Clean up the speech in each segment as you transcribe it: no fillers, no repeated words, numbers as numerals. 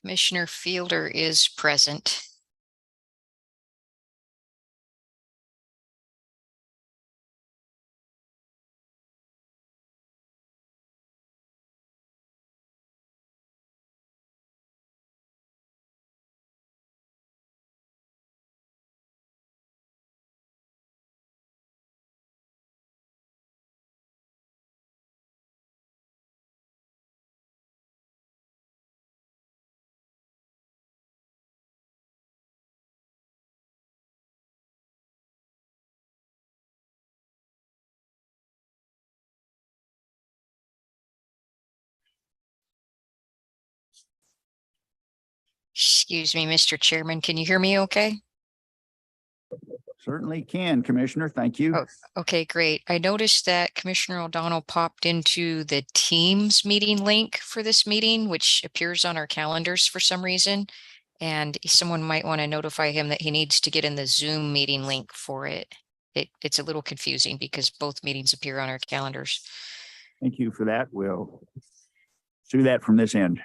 Commissioner Fielder is present. Excuse me, Mr. Chairman, can you hear me okay? Certainly can, Commissioner. Thank you. Oh, okay, great. I noticed that Commissioner O'Donnell popped into the Teams meeting link for this meeting, which appears on our calendars for some reason. And someone might want to notify him that he needs to get in the Zoom meeting link for it. It's a little confusing because both meetings appear on our calendars. Thank you for that. We'll do that from this end.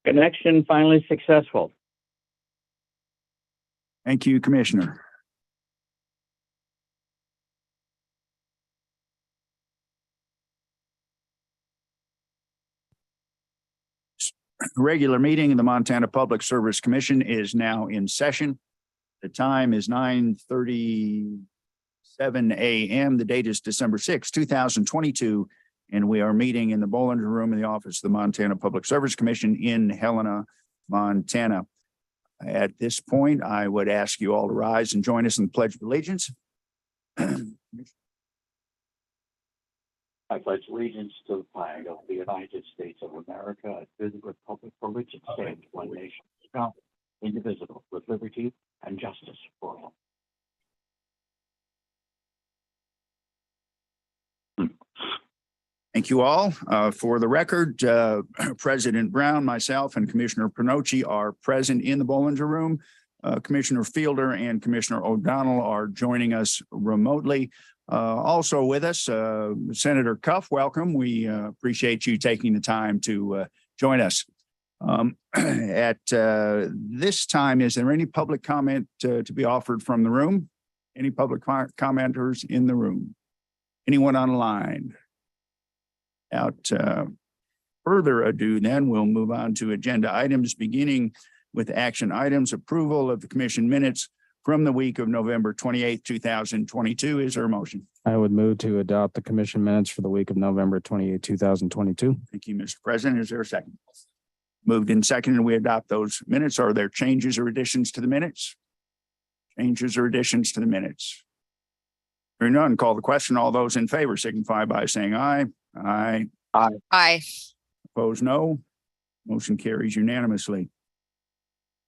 Connection finally successful. Thank you, Commissioner. Regular meeting of the Montana Public Service Commission is now in session. The time is 9:37 a.m. The date is December 6, 2022, and we are meeting in the Bollinger Room in the office of the Montana Public Service Commission in Helena, Montana. At this point, I would ask you all to rise and join us in the Pledge of Allegiance. I pledge allegiance to the flag of the United States of America and to the republic for which it stands, one nation, God, indivisible, with liberty and justice for all. Thank you all. For the record, President Brown, myself, and Commissioner Pernocchi are present in the Bollinger Room. Commissioner Fielder and Commissioner O'Donnell are joining us remotely. Also with us, Senator Cuff, welcome. We appreciate you taking the time to join us. At this time, is there any public comment to be offered from the room? Any public commenters in the room? Anyone online? Without further ado, then we'll move on to agenda items, beginning with action items, approval of the commission minutes from the week of November 28th, 2022. Is there a motion? I would move to adopt the commission minutes for the week of November 28, 2022. Thank you, Mr. President. Is there a second? Moved in second, and we adopt those minutes. Are there changes or additions to the minutes? Changes or additions to the minutes? Hearing none, call the question. All those in favor signify by saying aye. Aye. Aye. Opposed, no. Motion carries unanimously.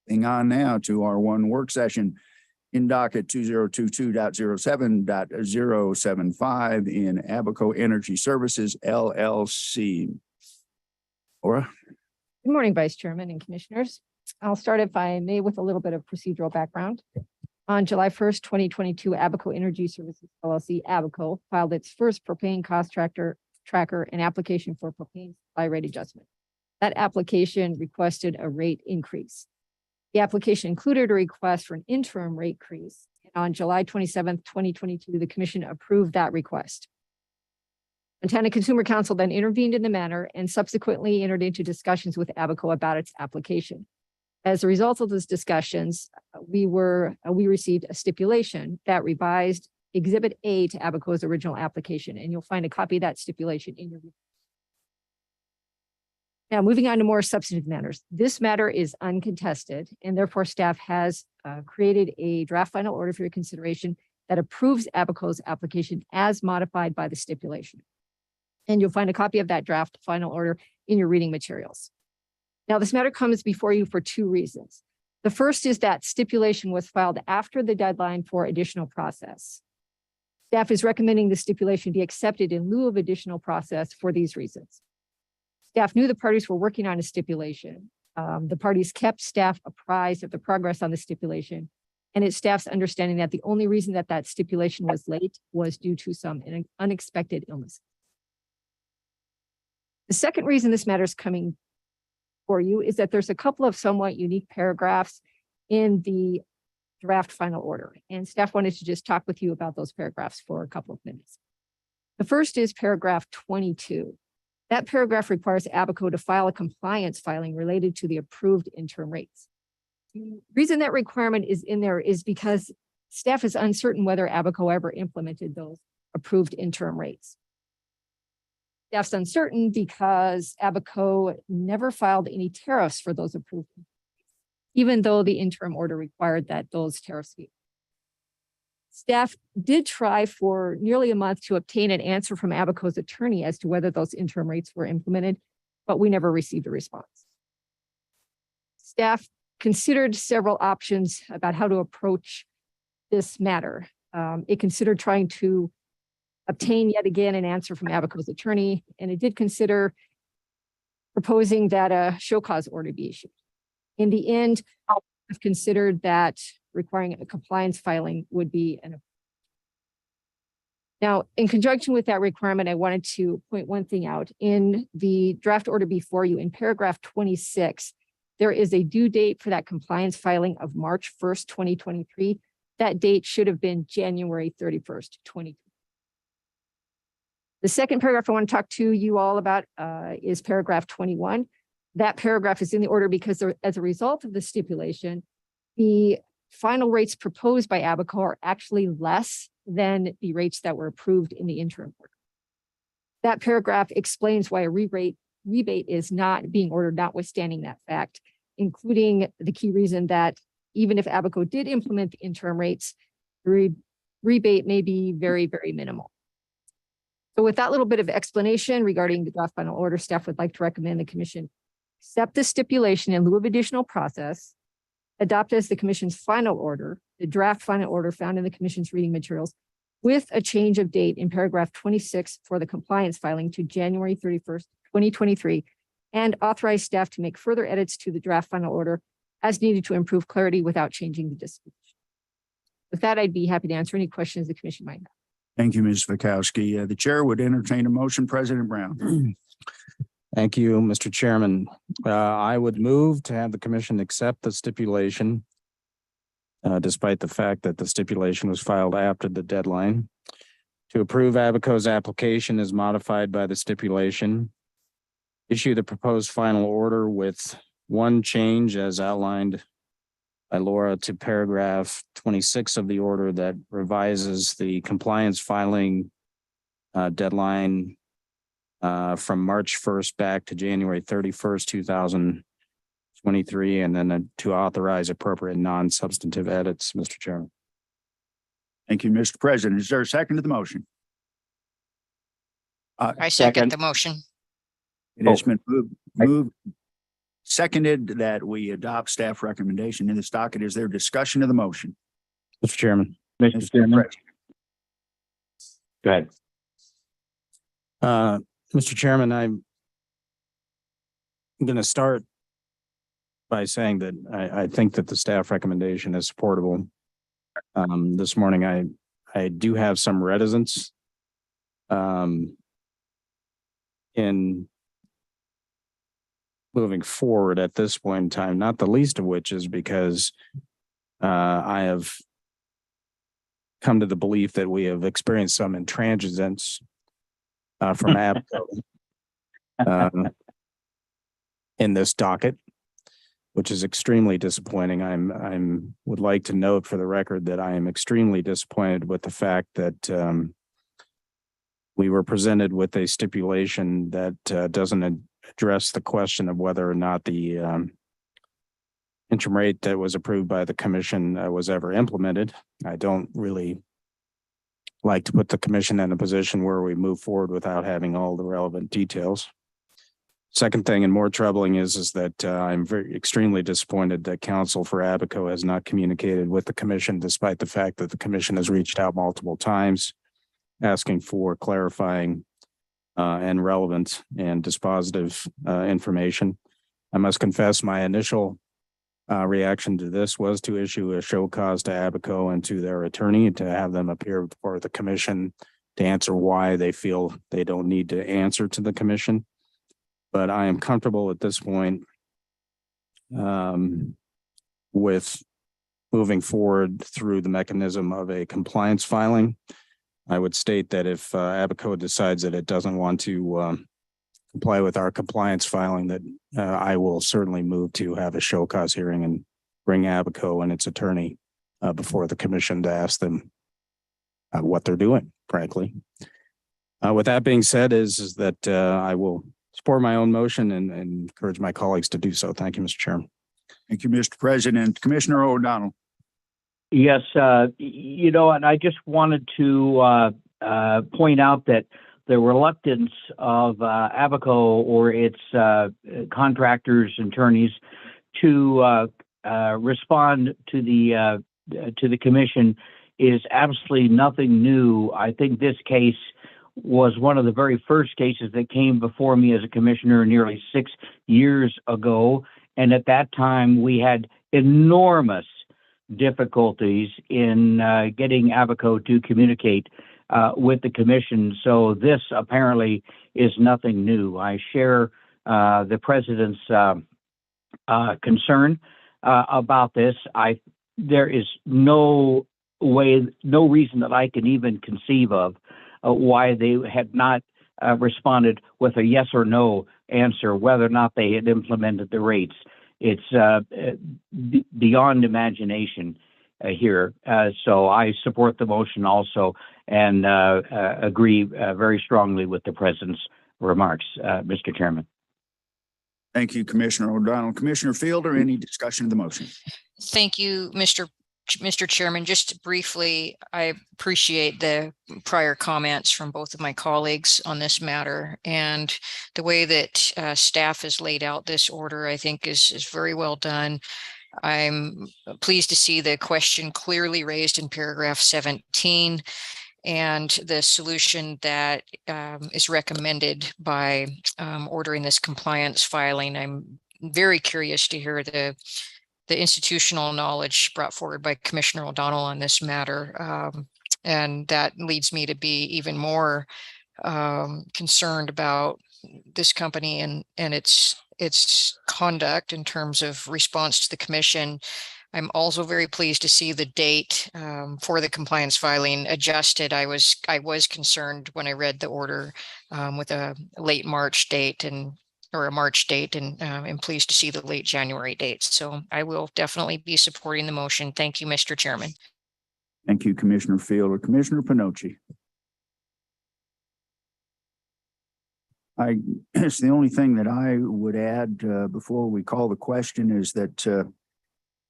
Moving on now to our one work session in docket 2022.07.075 in Abaco Energy Services, LLC. Laura? Good morning, Vice Chairman and Commissioners. I'll start, if I may, with a little bit of procedural background. On July 1st, 2022, Abaco Energy Services, LLC, Abaco, filed its first propane cost tracker and application for propane supply rate adjustment. That application requested a rate increase. The application included a request for an interim rate increase. And on July 27th, 2022, the Commission approved that request. Montana Consumer Council then intervened in the matter and subsequently entered into discussions with Abaco about its application. As a result of those discussions, we received a stipulation that revised Exhibit A to Abaco's original application, and you'll find a copy of that stipulation in your. Now, moving on to more substantive matters. This matter is uncontested, and therefore staff has created a draft final order for your consideration that approves Abaco's application as modified by the stipulation. And you'll find a copy of that draft final order in your reading materials. Now, this matter comes before you for two reasons. The first is that stipulation was filed after the deadline for additional process. Staff is recommending the stipulation be accepted in lieu of additional process for these reasons. Staff knew the parties were working on a stipulation. The parties kept staff apprised of the progress on the stipulation, and it's staff's understanding that the only reason that that stipulation was late was due to some unexpected illness. The second reason this matter is coming for you is that there's a couple of somewhat unique paragraphs in the draft final order, and staff wanted to just talk with you about those paragraphs for a couple of minutes. The first is paragraph 22. That paragraph requires Abaco to file a compliance filing related to the approved interim rates. The reason that requirement is in there is because staff is uncertain whether Abaco ever implemented those approved interim rates. Staff's uncertain because Abaco never filed any tariffs for those approved, even though the interim order required that those tariffs be. Staff did try for nearly a month to obtain an answer from Abaco's attorney as to whether those interim rates were implemented, but we never received a response. Staff considered several options about how to approach this matter. It considered trying to obtain yet again an answer from Abaco's attorney, and it did consider proposing that a show cause order be issued. In the end, I've considered that requiring a compliance filing would be an. Now, in conjunction with that requirement, I wanted to point one thing out. In the draft order before you, in paragraph 26, there is a due date for that compliance filing of March 1st, 2023. That date should have been January 31st, 2023. The second paragraph I want to talk to you all about is paragraph 21. That paragraph is in the order because as a result of the stipulation, the final rates proposed by Abaco are actually less than the rates that were approved in the interim order. That paragraph explains why a rebate is not being ordered, notwithstanding that fact, including the key reason that even if Abaco did implement the interim rates, the rebate may be very, very minimal. So with that little bit of explanation regarding the draft final order, staff would like to recommend the commission accept the stipulation in lieu of additional process, adopt as the commission's final order, the draft final order found in the commission's reading materials, with a change of date in paragraph 26 for the compliance filing to January 31st, 2023, and authorize staff to make further edits to the draft final order as needed to improve clarity without changing the disposition. With that, I'd be happy to answer any questions the commission might have. Thank you, Ms. Vakowski. The chair would entertain a motion. President Brown. Thank you, Mr. Chairman. I would move to have the commission accept the stipulation, despite the fact that the stipulation was filed after the deadline, to approve Abaco's application as modified by the stipulation, issue the proposed final order with one change as outlined by Laura to paragraph 26 of the order that revises the compliance filing deadline from March 1st back to January 31st, 2023, and then to authorize appropriate non-substantive edits, Mr. Chairman. Thank you, Mr. President. Is there a second to the motion? I second the motion. It has been moved, seconded that we adopt staff recommendation in this docket. Is there discussion of the motion? Mr. Chairman. Mr. Chairman. Go ahead. Mr. Chairman, I'm going to start by saying that I think that the staff recommendation is supportable. This morning, I do have some reticence in moving forward at this point in time, not the least of which is because I have come to the belief that we have experienced some intransigence from Abaco in this docket, which is extremely disappointing. I'm would like to note for the record that I am extremely disappointed with the fact that we were presented with a stipulation that doesn't address the question of whether or not the interim rate that was approved by the commission was ever implemented. I don't really like to put the commission in a position where we move forward without having all the relevant details. Second thing, and more troubling, is that I'm extremely disappointed that counsel for Abaco has not communicated with the commission, despite the fact that the commission has reached out multiple times asking for clarifying and relevant and dispositive information. I must confess my initial reaction to this was to issue a show cause to Abaco and to their attorney to have them appear before the commission to answer why they feel they don't need to answer to the commission. But I am comfortable at this point with moving forward through the mechanism of a compliance filing. I would state that if Abaco decides that it doesn't want to comply with our compliance filing, that I will certainly move to have a show cause hearing and bring Abaco and its attorney before the commission to ask them what they're doing, frankly. With that being said, is that I will support my own motion and encourage my colleagues to do so. Thank you, Mr. Chairman. Thank you, Mr. President. Commissioner O'Donnell. Yes, and I just wanted to point out that the reluctance of Abaco or its contractors and attorneys to respond to the commission is absolutely nothing new. I think this case was one of the very first cases that came before me as a commissioner nearly 6 years ago, and at that time we had enormous difficulties in getting Abaco to communicate with the commission. So this apparently is nothing new. I share the president's concern about this. There is no reason that I can even conceive of why they had not responded with a yes or no answer, whether or not they had implemented the rates. It's beyond imagination here. So I support the motion also and agree very strongly with the president's remarks, Mr. Chairman. Thank you, Commissioner O'Donnell. Commissioner Fielder, any discussion of the motion? Thank you, Mr. Chairman. Just briefly, I appreciate the prior comments from both of my colleagues on this matter, and the way that staff has laid out this order, I think is very well done. I'm pleased to see the question clearly raised in paragraph 17 and the solution that is recommended by ordering this compliance filing. I'm very curious to hear the institutional knowledge brought forward by Commissioner O'Donnell on this matter. And that leads me to be even more concerned about this company and its conduct in terms of response to the commission. I'm also very pleased to see the date for the compliance filing adjusted. I was concerned when I read the order with a late March date or a March date, and I'm pleased to see the late January date. So I will definitely be supporting the motion. Thank you, Mr. Chairman. Thank you, Commissioner Fielder. Commissioner Pinocci. I guess the only thing that I would add before we call the question is that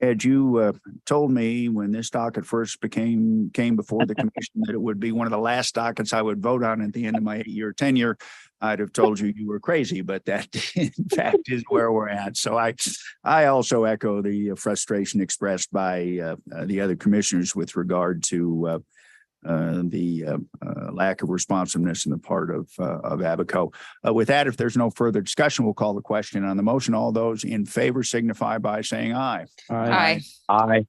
Ed, you told me when this docket first came before the commission that it would be one of the last dockets I would vote on at the end of my 8-year tenure. I'd have told you were crazy, but that in fact is where we're at. So I also echo the frustration expressed by the other commissioners with regard to the lack of responsiveness on the part of Abaco. With that, if there's no further discussion, we'll call the question on the motion. All those in favor signify by saying aye. Aye. Aye.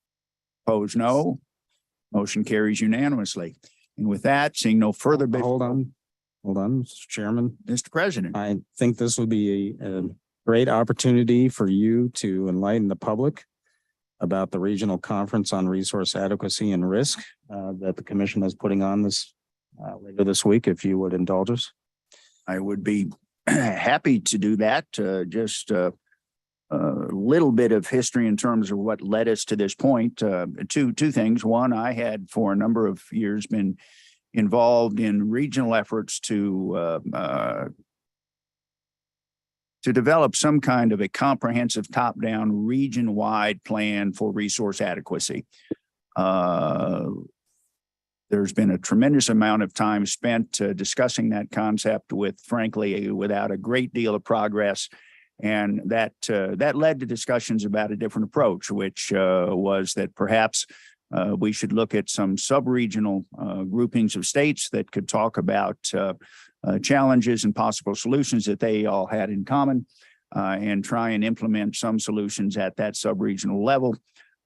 Opposed, no. Motion carries unanimously. And with that, seeing no further. Hold on, Mr. Chairman. Mr. President. I think this would be a great opportunity for you to enlighten the public about the regional conference on resource adequacy and risk that the commission is putting on this later this week, if you would indulge us. I would be happy to do that. Just a little bit of history in terms of what led us to this point. Two things. One, I had for a number of years been involved in regional efforts to develop some kind of a comprehensive top-down region-wide plan for resource adequacy. There's been a tremendous amount of time spent discussing that concept without a great deal of progress. And that led to discussions about a different approach, which was that perhaps we should look at some sub-regional groupings of states that could talk about challenges and possible solutions that they all had in common, and try and implement some solutions at that sub-regional level.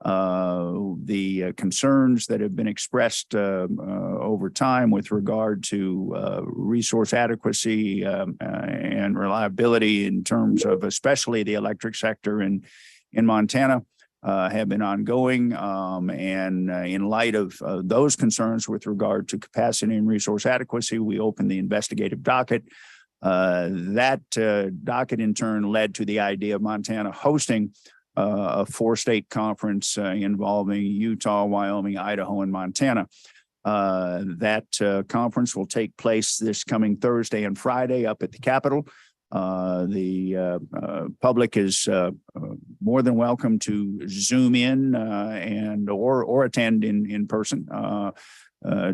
The concerns that have been expressed over time with regard to resource adequacy and reliability in terms of especially the electric sector in Montana have been ongoing, and in light of those concerns with regard to capacity and resource adequacy, we opened the investigative docket. That docket in turn led to the idea of Montana hosting a 4-state conference involving Utah, Wyoming, Idaho, and Montana. That conference will take place this coming Thursday and Friday up at the Capitol. The public is more than welcome to Zoom in and or attend in person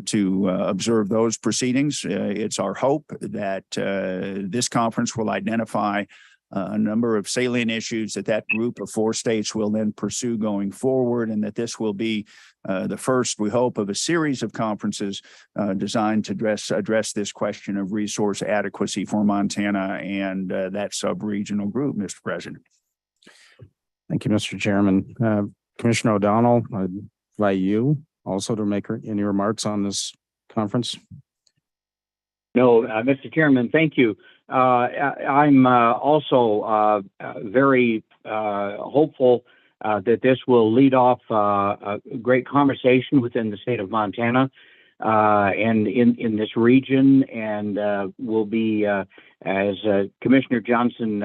to observe those proceedings. It's our hope that this conference will identify a number of salient issues that group of 4 states will then pursue going forward, and that this will be the first, we hope, of a series of conferences designed to address this question of resource adequacy for Montana and that sub-regional group, Mr. President. Thank you, Mr. Chairman. Commissioner O'Donnell, I'd invite you also to make any remarks on this conference. No, Mr. Chairman, thank you. I'm also very hopeful that this will lead off a great conversation within the state of Montana and in this region, and will be, as Commissioner Johnson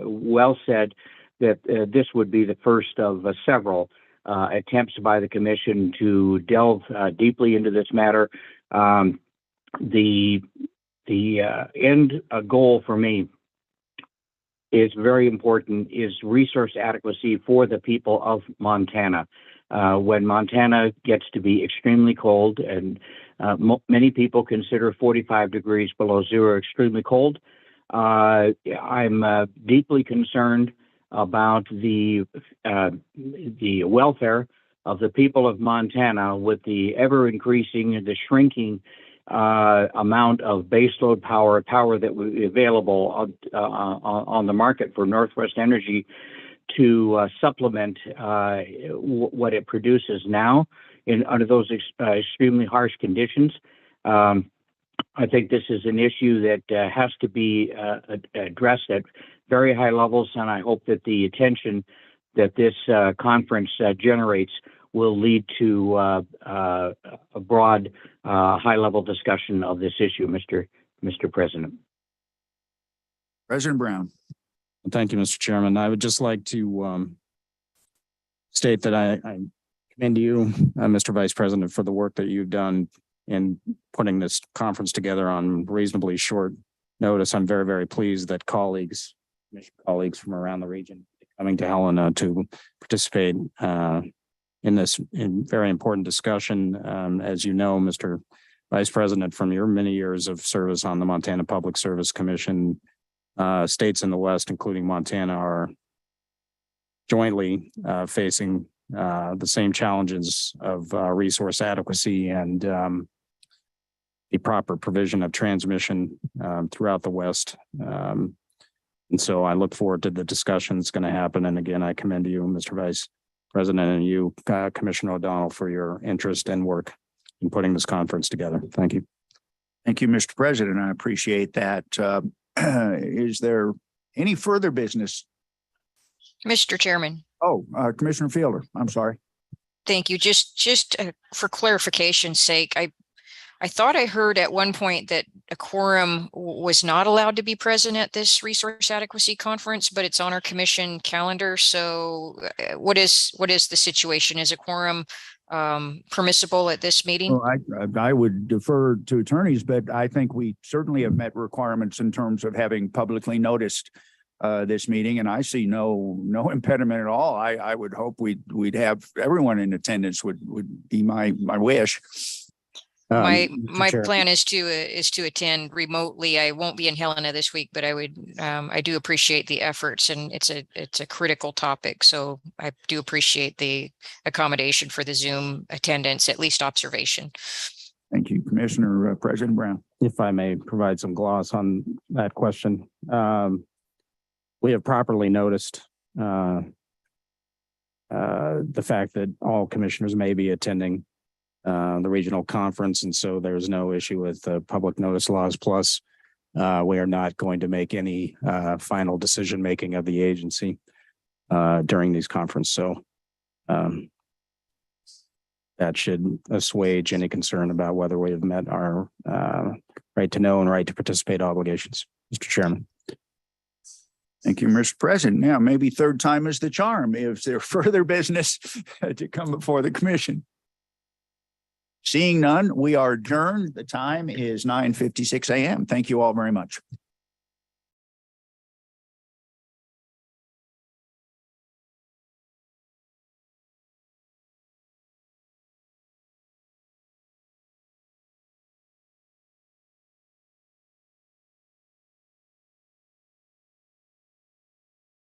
well said, that this would be the first of several attempts by the commission to delve deeply into this matter. The end goal for me is very important, is resource adequacy for the people of Montana. When Montana gets to be extremely cold, and many people consider 45 degrees below zero extremely cold, I'm deeply concerned about the welfare of the people of Montana with the ever increasing and the shrinking amount of baseload power that will be available on the market for Northwest Energy to supplement what it produces now under those extremely harsh conditions. I think this is an issue that has to be addressed at very high levels, and I hope that the attention that this conference generates will lead to a broad, high-level discussion of this issue, Mr. President. President Brown. Thank you, Mr. Chairman. I would just like to state that I commend you, Mr. Vice President, for the work that you've done in putting this conference together on reasonably short notice. I'm very, very pleased that colleagues from around the region coming to Helena to participate in this very important discussion. As you know, Mr. Vice President, from your many years of service on the Montana Public Service Commission, states in the West, including Montana, are jointly facing the same challenges of resource adequacy and the proper provision of transmission throughout the West. And so I look forward to the discussion that's going to happen. And again, I commend you, Mr. Vice President, and you, Commissioner O'Donnell, for your interest and work in putting this conference together. Thank you. Thank you, Mr. President. I appreciate that. Is there any further business? Mr. Chairman. Oh, Commissioner Fielder, I'm sorry. Thank you. Just for clarification's sake, I thought I heard at one point that a quorum was not allowed to be present at this resource adequacy conference, but it's on our commission calendar. So what is the situation? Is a quorum permissible at this meeting? Well, I would defer to attorneys, but I think we certainly have met requirements in terms of having publicly noticed this meeting, and I see no impediment at all. I would hope we'd have everyone in attendance would be my wish. My plan is to attend remotely. I won't be in Helena this week, but I do appreciate the efforts, and it's a critical topic. So I do appreciate the accommodation for the Zoom attendance, at least observation. Thank you, Commissioner. President Brown. If I may provide some gloss on that question. We have properly noticed the fact that all commissioners may be attending the regional conference, and so there's no issue with the public notice laws. Plus, we are not going to make any final decision making of the agency during these conferences. So that should assuage any concern about whether we have met our right to know and right to participate obligations. Mr. Chairman. Thank you, Mr. President. Now, maybe third time is the charm. Is there further business to come before the commission? Seeing none, we are adjourned. The time is 9:56 a.m. Thank you all very much.